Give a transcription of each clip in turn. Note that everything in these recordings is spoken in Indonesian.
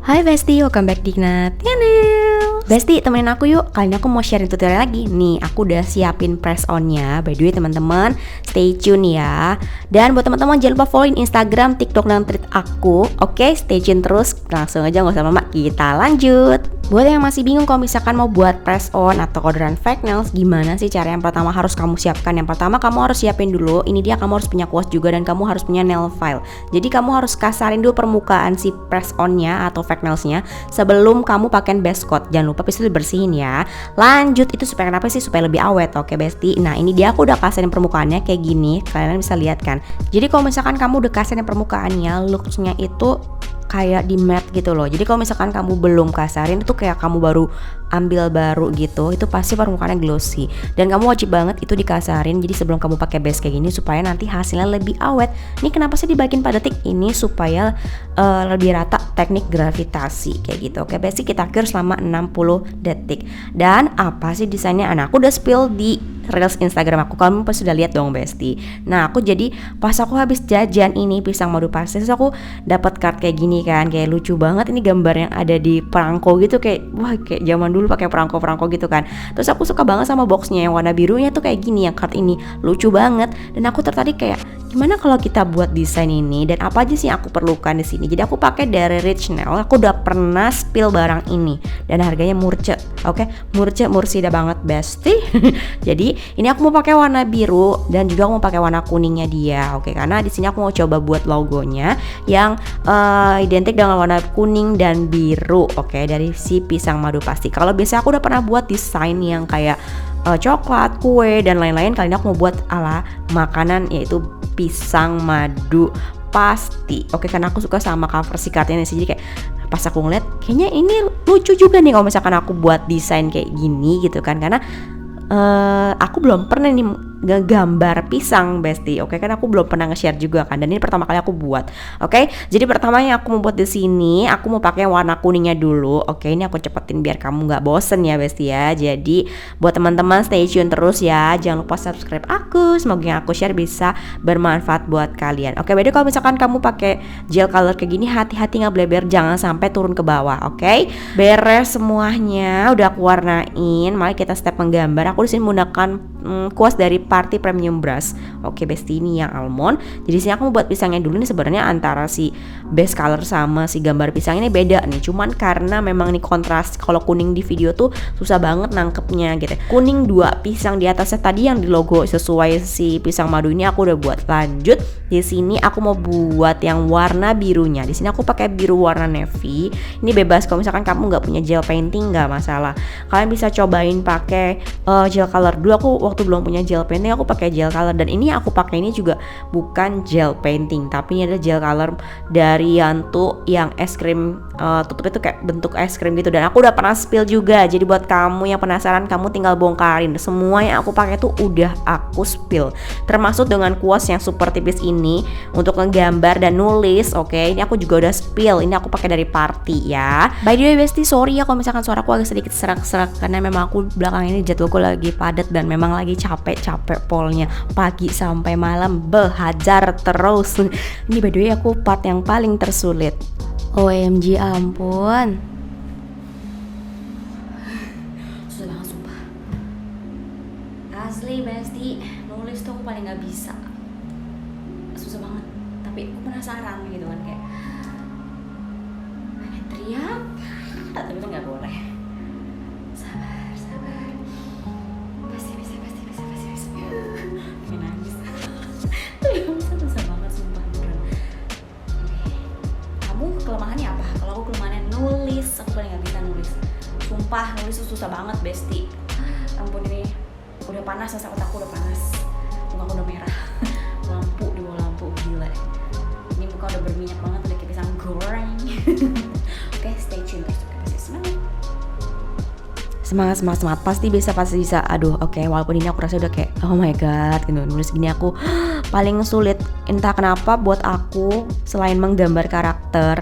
Hai Besti, welcome back di Gnat Channel. Besti, temenin aku yuk. Kali ini aku mau sharing tutorial lagi. Nih, aku udah siapin press on-nya. By the way teman-teman, stay tune ya. Dan buat teman-teman jangan lupa followin Instagram, TikTok, dan Thread aku. Oke, stay tune terus. Langsung aja nggak usah lama, kita lanjut. Buat yang masih bingung kalau misalkan mau buat press on atau orderan fake nails, gimana sih cara yang pertama harus kamu siapkan? Yang pertama kamu harus siapin dulu, ini dia kamu harus punya kuas juga dan kamu harus punya nail file. Jadi kamu harus kasarin dulu permukaan si press on-nya atau fake nails-nya sebelum kamu pakai base coat. Jangan lupa pasti dibersihin ya. Lanjut, itu supaya kenapa sih? Supaya lebih awet. Oke Besti. Nah, ini dia aku udah kasarin permukaannya kayak gini. Kalian bisa lihat kan. Jadi kalau misalkan kamu udah kasarin permukaannya, looks-nya itu kayak di matte gitu loh. Jadi kalau misalkan kamu belum kasarin itu kayak kamu baru ambil baru gitu, itu pasti permukaannya glossy. Dan kamu wajib banget itu dikasarin. Jadi sebelum kamu pakai base kayak gini supaya nanti hasilnya lebih awet. Ini kenapa sih dibagiin pada detik ini supaya lebih rata teknik gravitasi kayak gitu. Oke, basic kita cure selama 60 detik. Dan apa sih desainnya? Nah, aku udah spill di reels Instagram aku. Kamu pasti udah lihat dong Besti. Nah, aku jadi pas aku habis jajan ini pisang madu pastis, aku dapat card kayak gini kan, kayak lucu banget. Ini gambar yang ada di perangko gitu, kayak wah, kayak zaman dulu pakai perangko gitu kan. Terus aku suka banget sama boxnya yang warna birunya tuh kayak gini, yang card ini lucu banget. Dan aku tertarik kayak gimana kalau kita buat desain ini dan apa aja sih yang aku perlukan di sini. Jadi aku pakai dari Rich Nail. Aku udah pernah spill barang ini dan harganya murce. Oke, mursida banget Besti. Jadi ini aku mau pakai warna biru dan juga aku mau pakai warna kuningnya dia. Oke, karena di sini aku mau coba buat logonya yang identik dengan warna kuning dan biru. Oke, dari si pisang madu pasti. Kalau biasa aku udah pernah buat desain yang kayak coklat, kue dan lain-lain. Kali ini aku mau buat ala makanan yaitu pisang madu pasti. Oke, karena aku suka sama cover si kartunya sih. Jadi kayak pas aku ngeliat kayaknya ini lucu juga nih kalau misalkan aku buat desain kayak gini gitu kan. Karena aku belum pernah nih gambar pisang Besti. Oke, kan aku belum pernah nge-share juga kan, dan ini pertama kali aku buat. Oke, jadi pertama yang aku mau buat di sini, aku mau pakai warna kuningnya dulu. Oke, ini aku cepetin biar kamu nggak bosen ya Besti ya. Jadi buat teman-teman stay tune terus ya. Jangan lupa subscribe aku. Semoga yang aku share bisa bermanfaat buat kalian. Oke, beda kalau misalkan kamu pakai gel color kayak gini, hati-hati nggak bleber, jangan sampai turun ke bawah. Oke, beres semuanya, udah aku warnain. Mari kita step menggambar. Aku di sini menggunakan kuas dari Party Premium Brush. Oke Besti, ini yang almond. Jadi sini aku mau buat pisangnya dulu. Ini sebenarnya antara si base color sama si gambar pisang ini beda nih. Cuman karena memang ini kontras. Kalau kuning di video tuh susah banget nangkepnya gitu. Kuning 2, pisang di atasnya tadi yang di logo sesuai si pisang madu ini aku udah buat. Lanjut, di sini aku mau buat yang warna birunya. Di sini aku pakai biru warna navy. Ini bebas kalau misalkan kamu nggak punya gel painting, nggak masalah. Kalian bisa cobain pakai gel color. Dulu aku waktu belum punya gel painting aku pakai gel color, dan ini aku pakai ini juga bukan gel painting tapi ini adalah gel color dari Yantu yang es krim tutupnya tuh kayak bentuk es krim gitu, dan aku udah pernah spill juga. Jadi buat kamu yang penasaran, kamu tinggal bongkarin. Semua yang aku pakai tuh udah aku spill, termasuk dengan kuas yang super tipis ini untuk ngegambar dan nulis. Oke, ini aku juga udah spill. Ini aku pakai dari Party ya. By the way Besti, sorry ya kalau misalkan suaraku agak sedikit serak-serak karena memang aku belakang ini jadwalku lagi padat dan memang lagi capek polnya pagi sampai malam behajar terus. Ini by the way aku part yang paling tersulit. OMG, ampun. Susah banget sumpah. Asli Besti, nulis tuh aku paling gak bisa. Susah banget. Tapi aku penasaran gitu kan, kayak pengen teriak tapi kan gak boleh. Sabar. Pasti bisa. Pengen nangis. Susah banget sumpah beneran. Kamu kelemahannya apa? Kalau aku kelemahannya nulis, aku paling gak bisa nulis. Sumpah nulis tuh susah banget Besti. Ampun, ini udah panas, masa otakku udah panas, muka aku udah merah. Lampu di bawah lampu, gila. Ini muka udah berminyak banget, udah kayak pisang goreng. Oke, stay tune terus. Pasti semangat pasti bisa. Aduh, oke, walaupun ini aku rasa udah kayak oh my god gitu, nulis gini aku paling sulit. Entah kenapa buat aku selain menggambar karakter,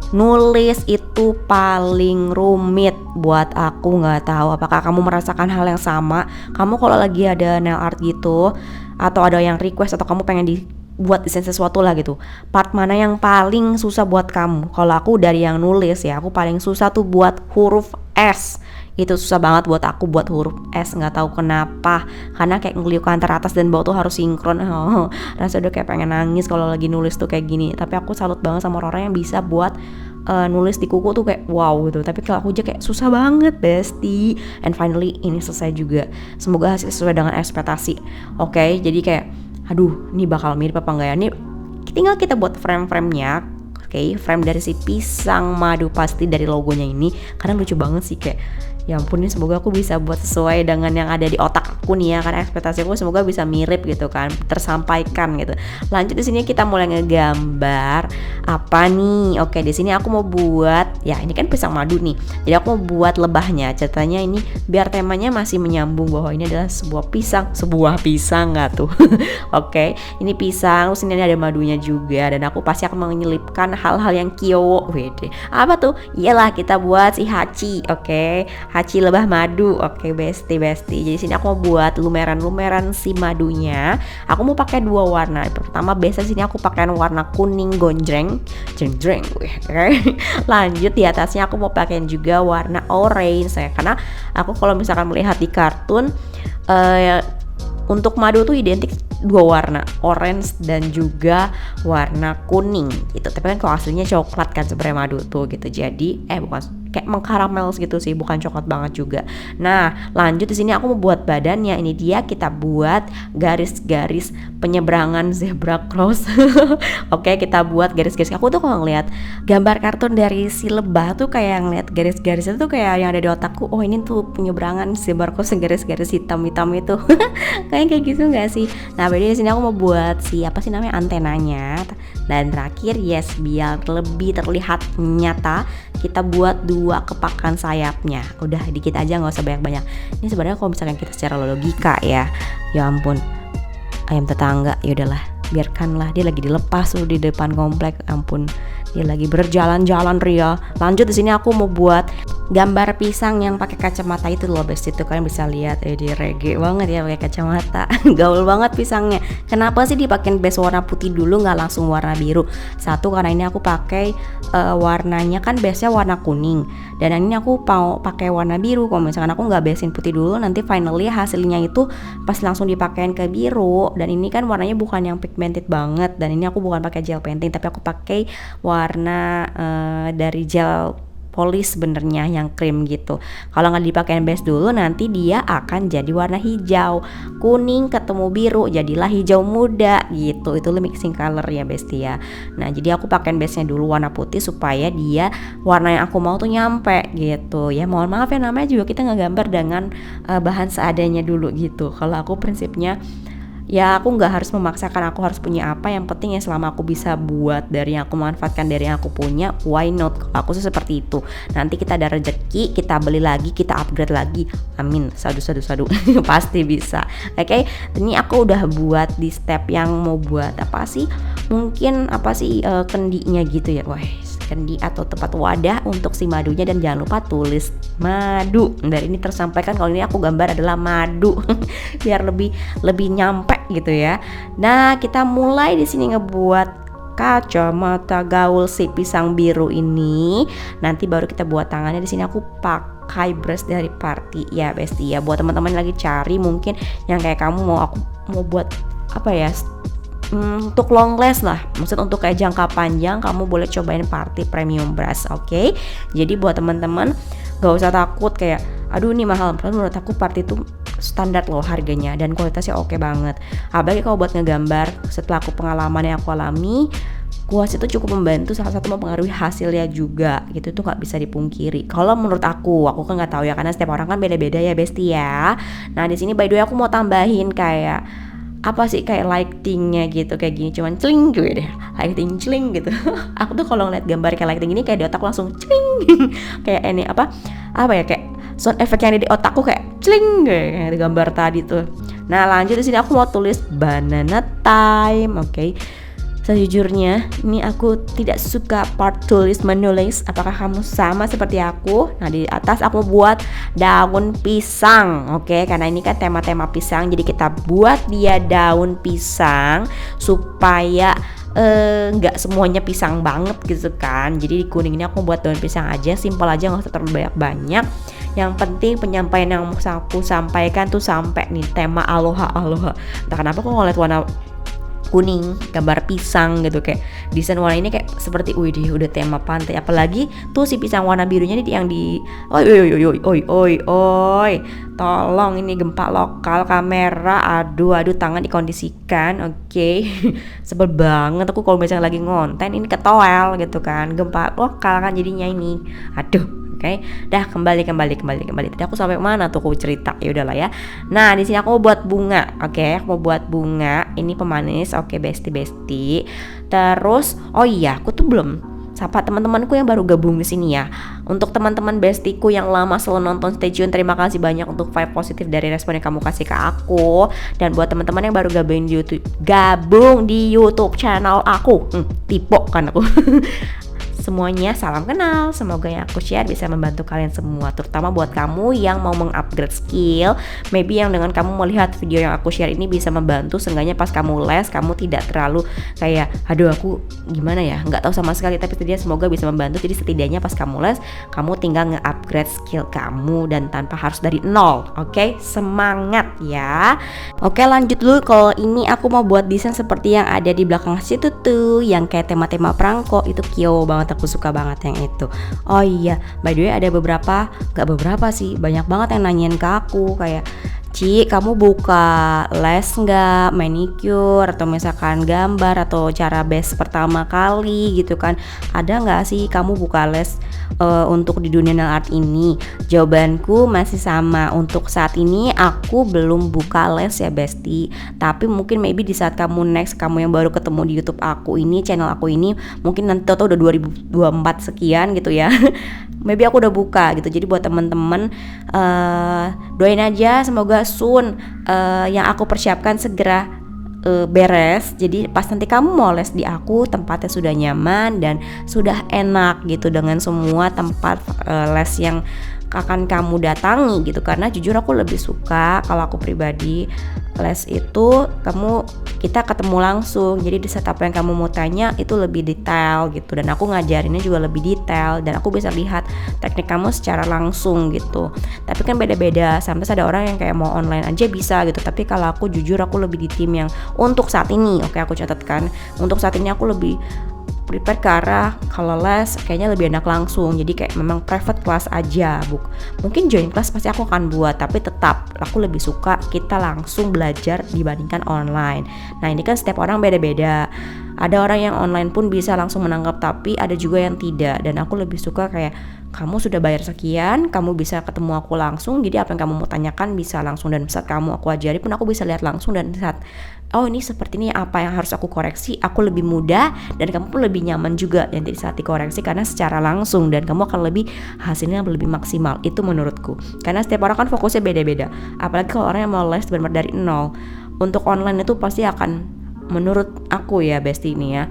nulis itu paling rumit buat aku. Nggak tahu apakah kamu merasakan hal yang sama. Kamu kalau lagi ada nail art gitu atau ada yang request atau kamu pengen buat desain sesuatu lah gitu. Part mana yang paling susah buat kamu? Kalau aku dari yang nulis ya, aku paling susah tuh buat huruf S. Itu susah banget buat aku buat huruf S, nggak tahu kenapa. Karena kayak ngeliuk antara atas dan bawah tuh harus sinkron. Rasanya udah kayak pengen nangis kalau lagi nulis tuh kayak gini. Tapi aku salut banget sama orang-orang yang bisa buat nulis di kuku tuh kayak wow gitu. Tapi kalau aku aja kayak susah banget bestie. And finally ini selesai juga. Semoga hasil sesuai dengan ekspektasi. Oke, jadi kayak aduh, ini bakal mirip apa enggak ya? Ini tinggal kita buat frame-framenya. Oke, frame dari si pisang madu pasti dari logonya ini. Karena lucu banget sih kayak ya ampun, ini semoga aku bisa buat sesuai dengan yang ada di otak aku nih ya, karena ekspektasi aku semoga bisa mirip gitu kan, tersampaikan gitu. Lanjut di sini kita mulai ngegambar apa nih? Oke, di sini aku mau buat ya ini kan pisang madu nih. Jadi aku mau buat lebahnya. Ceritanya ini biar temanya masih menyambung bahwa ini adalah sebuah pisang nggak tuh? Oke, ini pisang, terus ini ada madunya juga dan aku pasti akan menyelipkan hal-hal yang kyo. Wede. Apa tuh? Iyalah kita buat si Hachi. Oke. Hachi lebah madu. Oke, bestie. Jadi sini aku mau buat lumeran si madunya. Aku mau pakai 2 warna. Pertama biasa sini aku pakai warna kuning gonjreng. Oke. Lanjut di atasnya aku mau pakai juga warna orange ya. Karena aku kalau misalkan melihat di kartun untuk madu tuh identik 2 warna, orange dan juga warna kuning gitu. Tapi kan kalau aslinya coklat kan sebenarnya madu tuh gitu. Jadi bukan kayak mengkaramel gitu sih, bukan coklat banget juga. Nah, lanjut di sini aku mau buat badannya. Ini dia, kita buat garis-garis penyeberangan zebra cross. Oke, kita buat garis-garis. Aku tuh kalau ngeliat gambar kartun dari si lebah tuh kayak ngeliat garis-garisnya tuh kayak yang ada di otakku. Oh, ini tuh penyeberangan zebra cross, garis-garis hitam-hitam itu. Kayak gitu nggak sih? Nah, di sini aku mau buat si apa sih namanya, antenanya. Dan terakhir yes, biar lebih terlihat nyata, kita buat 2 kepakan sayapnya. Udah dikit aja, nggak usah banyak-banyak. Ini sebenarnya kalau misalkan kita secara logika ya ampun, ayam tetangga, ya udahlah, biarkanlah dia lagi dilepas tuh di depan komplek. Ampun, dia lagi berjalan-jalan ria. Lanjut di sini aku mau buat gambar pisang yang pakai kacamata itu loh, best. Itu kalian bisa lihat dia reggae banget ya pakai kacamata. Gaul banget pisangnya. Kenapa sih dipakein base warna putih dulu nggak langsung warna biru? Satu, karena ini aku pakai warnanya kan base-nya warna kuning, dan ini aku mau pakai warna biru. Kalau misalkan aku nggak basein putih dulu, nanti finally hasilnya itu pas langsung dipakein ke biru. Dan ini kan warnanya bukan yang pigmented banget, dan ini aku bukan pakai gel painting, tapi aku pakai warna dari gel polish sebenarnya yang cream gitu. Kalau nggak dipakein base dulu, nanti dia akan jadi warna hijau, kuning ketemu biru, jadilah hijau muda gitu. Itu mixing color ya bestie ya. Nah, jadi aku pakein base-nya dulu warna putih supaya dia warna yang aku mau tuh nyampe gitu ya. Mohon maaf ya, namanya juga kita ngegambar dengan bahan seadanya dulu gitu. Kalau aku prinsipnya ya aku nggak harus memaksakan aku harus punya apa, yang penting ya selama aku bisa buat dari yang aku manfaatkan dari yang aku punya, why not. Aku sih seperti itu. Nanti kita ada rezeki, kita beli lagi, kita upgrade lagi, amin, sadu pasti bisa. Oke, ini aku udah buat di step yang mau buat apa sih, mungkin apa sih kendinya gitu ya. Wah, kendi atau tempat wadah untuk si madunya, dan jangan lupa tulis madu. Dari ini tersampaikan kalau ini aku gambar adalah madu biar lebih nyampe gitu ya. Nah, kita mulai di sini ngebuat kacamata gaul si pisang biru ini. Nanti baru kita buat tangannya. Di sini aku pakai brush dari Party ya bestie ya. Buat teman-teman lagi cari mungkin yang kayak kamu aku mau buat apa ya, untuk long last lah, maksud untuk kayak jangka panjang, kamu boleh cobain Party Premium Brush. Oke? Jadi buat teman-teman gak usah takut kayak aduh ini mahal. Menurut aku Party itu standar loh harganya dan kualitasnya oke banget. Apalagi kalau buat ngegambar, setelah pengalaman yang aku alami, kuas itu cukup membantu, salah satu mempengaruhi hasilnya juga gitu, tuh nggak bisa dipungkiri. Kalau menurut aku kan nggak tahu ya, karena setiap orang kan beda-beda ya bestie ya. Nah, di sini by the way aku mau tambahin kayak apa sih, kayak lightingnya gitu, kayak gini, cuman celing gitu deh, lighting celing gitu. Aku tuh kalau ngeliat gambar kayak lighting ini kayak di otak langsung celing kayak ini apa ya, kayak sound effect yang ada di otakku kayak celing kayak di gambar tadi tuh. Nah, lanjut di sini aku mau tulis banana time. Oke. Sejujurnya, ini aku tidak suka part tulis menulis. Apakah kamu sama seperti aku? Nah, di atas aku buat daun pisang, oke? Karena ini kan tema-tema pisang, jadi kita buat dia daun pisang supaya nggak semuanya pisang banget gitu kan. Jadi di kuning ini aku buat daun pisang aja, simpel aja, nggak usah terlalu banyak. Yang penting penyampaian yang aku sampaikan tuh sampai nih tema aloha. Entah kenapa aku ngeliat warna kuning, gambar pisang gitu, kayak desain warna ini kayak seperti widih udah tema pantai. Apalagi tuh si pisang warna birunya nih yang di oi, tolong ini gempa lokal kamera, aduh tangan dikondisikan, oke. Sebel banget aku kalau misalnya lagi ngonten ini ketowel gitu kan, gempa lokal kan jadinya ini, aduh. Oke, dah kembali. Tadi aku sampai mana tuh aku cerita, ya udahlah ya. Nah, di sini aku mau buat bunga. Oke, aku mau buat bunga. Ini pemanis. Oke, besti. Terus, oh iya, aku tuh belum sapa teman-temanku yang baru gabung di sini ya. Untuk teman-teman bestiku yang lama selalu nonton, stay tune. Terima kasih banyak untuk vibe positif dari respon yang kamu kasih ke aku. Dan buat teman-teman yang baru gabung di YouTube channel aku, tipe kan aku. Semuanya salam kenal, semoga yang aku share bisa membantu kalian semua, terutama buat kamu yang mau mengupgrade skill. Maybe yang dengan kamu melihat video yang aku share ini bisa membantu, seenggaknya pas kamu les kamu tidak terlalu kayak aduh aku gimana ya, nggak tahu sama sekali, tapi setidaknya semoga bisa membantu. Jadi setidaknya pas kamu les kamu tinggal nge-upgrade skill kamu dan tanpa harus dari nol. Oke, semangat ya. Oke, lanjut dulu. Kalau ini aku mau buat desain seperti yang ada di belakang situ tuh, yang kayak tema-tema perangko, itu kyo banget, aku suka banget yang itu. Oh iya, by the way ada gak beberapa sih, banyak banget yang nanyain ke aku kayak, Ci, kamu buka les nggak, manicure atau misalkan gambar atau cara base pertama kali gitu kan, ada nggak sih kamu buka les untuk di dunia nail art ini? Jawabanku masih sama, untuk saat ini aku belum buka les ya Besti, tapi mungkin maybe di saat kamu next, kamu yang baru ketemu di YouTube aku ini, channel aku ini, mungkin nanti udah 2024 sekian gitu ya. Maybe aku udah buka gitu. Jadi buat temen-temen doain aja semoga soon yang aku persiapkan segera beres. Jadi pas nanti kamu mau les di aku, tempatnya sudah nyaman dan sudah enak gitu, dengan semua tempat les yang akan kamu datangi gitu. Karena jujur aku lebih suka, kalau aku pribadi, les itu kita ketemu langsung. Jadi di saat apa yang kamu mau tanya itu lebih detail gitu, dan aku ngajarinnya juga lebih detail, dan aku bisa lihat teknik kamu secara langsung gitu. Tapi kan beda-beda, sampai ada orang yang kayak mau online aja bisa gitu. Tapi kalau aku jujur aku lebih di tim yang untuk saat ini, oke, aku catatkan, untuk saat ini aku lebih prepare ke arah kalau les kayaknya lebih enak langsung. Jadi kayak memang private class aja, mungkin join class pasti aku akan buat, tapi tetap aku lebih suka kita langsung belajar dibandingkan online. Nah ini kan setiap orang beda-beda, ada orang yang online pun bisa langsung menangkap, tapi ada juga yang tidak. Dan aku lebih suka kayak kamu sudah bayar sekian, kamu bisa ketemu aku langsung, jadi apa yang kamu mau tanyakan bisa langsung, dan saat kamu aku ajari pun aku bisa lihat langsung, dan saat oh ini seperti ini apa yang harus aku koreksi, aku lebih mudah dan kamu pun lebih nyaman juga nanti saat dikoreksi karena secara langsung, dan kamu akan lebih hasilnya lebih maksimal. Itu menurutku, karena setiap orang kan fokusnya beda-beda, apalagi kalau orang yang mau les benar-benar dari nol. Untuk online itu pasti akan, menurut aku ya Besti ini ya,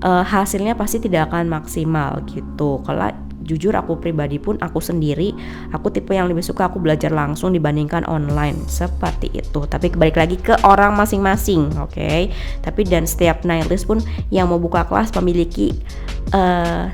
hasilnya pasti tidak akan maksimal gitu. Kalau jujur aku pribadi pun, aku sendiri, aku tipe yang lebih suka aku belajar langsung dibandingkan online, seperti itu. Tapi balik lagi ke orang masing-masing, oke? Tapi dan setiap nailist pun yang mau buka kelas memiliki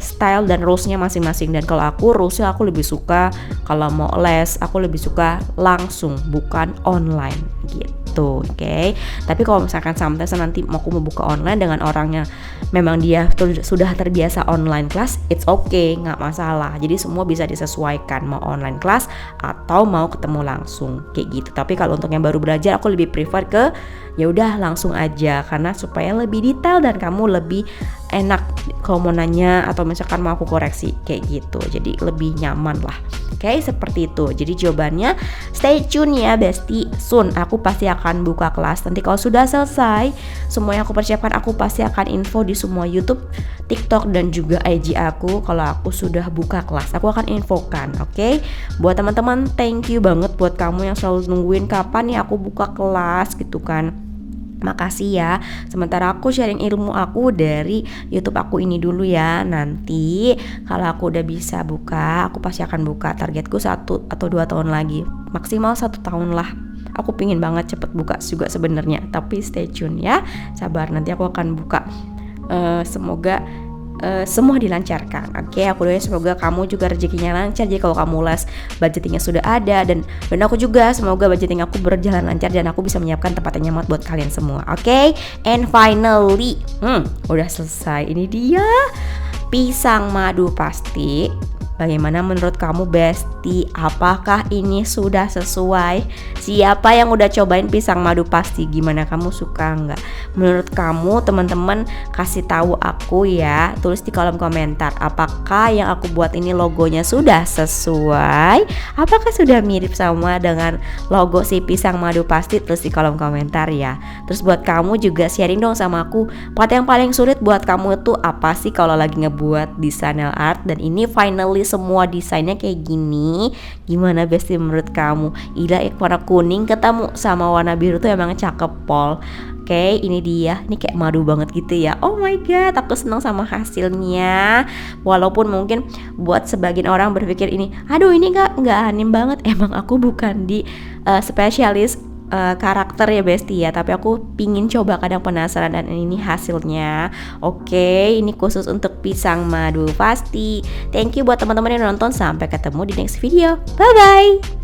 style dan rules-nya masing-masing. Dan kalau aku rules-nya aku lebih suka kalau mau les aku lebih suka langsung, bukan online gitu, oke? Tapi kalau misalkan sometimes nanti aku mau buka online dengan orangnya memang dia sudah terbiasa online class, it's okay, nggak masalah. Jadi semua bisa disesuaikan, mau online class atau mau ketemu langsung kayak gitu. Tapi kalau untuk yang baru belajar aku lebih prefer ke ya udah langsung aja, karena supaya lebih detail dan kamu lebih enak kalau mau nanya atau misalkan mau aku koreksi kayak gitu. Jadi lebih nyaman lah. Oke, seperti itu. Jadi jawabannya stay tune ya Besti. Soon aku pasti akan buka kelas. Nanti kalau sudah selesai semua yang aku persiapkan, aku pasti akan info di semua YouTube, TikTok dan juga IG aku. Kalau aku sudah buka kelas aku akan infokan, oke? Buat teman-teman, thank you banget buat kamu yang selalu nungguin kapan nih aku buka kelas gitu kan. Makasih ya. Sementara aku sharing ilmu aku dari YouTube aku ini dulu ya. Nanti kalau aku udah bisa buka, aku pasti akan buka. Targetku 1 atau 2 tahun lagi, maksimal 1 tahun lah. Aku pingin banget cepet buka juga sebenarnya. Tapi stay tune ya, sabar, nanti aku akan buka. Semoga semua dilancarkan. Oke, aku doain semoga kamu juga rezekinya lancar. Jadi kalau kamu les, budgetingnya sudah ada, dan aku juga semoga budgeting aku berjalan lancar dan aku bisa menyiapkan tempat yang nyaman buat kalian semua. Oke, and finally, udah selesai. Ini dia pisang madu pasti. Bagaimana menurut kamu Besti? Apakah ini sudah sesuai? Siapa yang udah cobain pisang madu pasti? Gimana, kamu suka nggak? Menurut kamu teman-teman kasih tahu aku ya. Tulis di kolom komentar. Apakah yang aku buat ini logonya sudah sesuai? Apakah sudah mirip sama dengan logo si pisang madu pasti? Tulis di kolom komentar ya. Terus buat kamu juga sharing dong sama aku, part yang paling sulit buat kamu itu apa sih kalau lagi ngebuat desain nail art? Dan ini finally semua desainnya kayak gini. Gimana Besti menurut kamu? Ila warna kuning ketemu sama warna biru tuh emang cakep pol. Oke, ini dia. Ini kayak madu banget gitu ya. Oh my god, aku senang sama hasilnya. Walaupun mungkin buat sebagian orang berpikir ini, aduh ini nggak anime banget. Emang aku bukan di spesialis karakter ya Besti ya, tapi aku pingin coba, kadang penasaran, dan ini hasilnya. Oke, ini khusus untuk pisang madu pasti. Thank you buat teman-teman yang nonton, sampai ketemu di next video. Bye bye.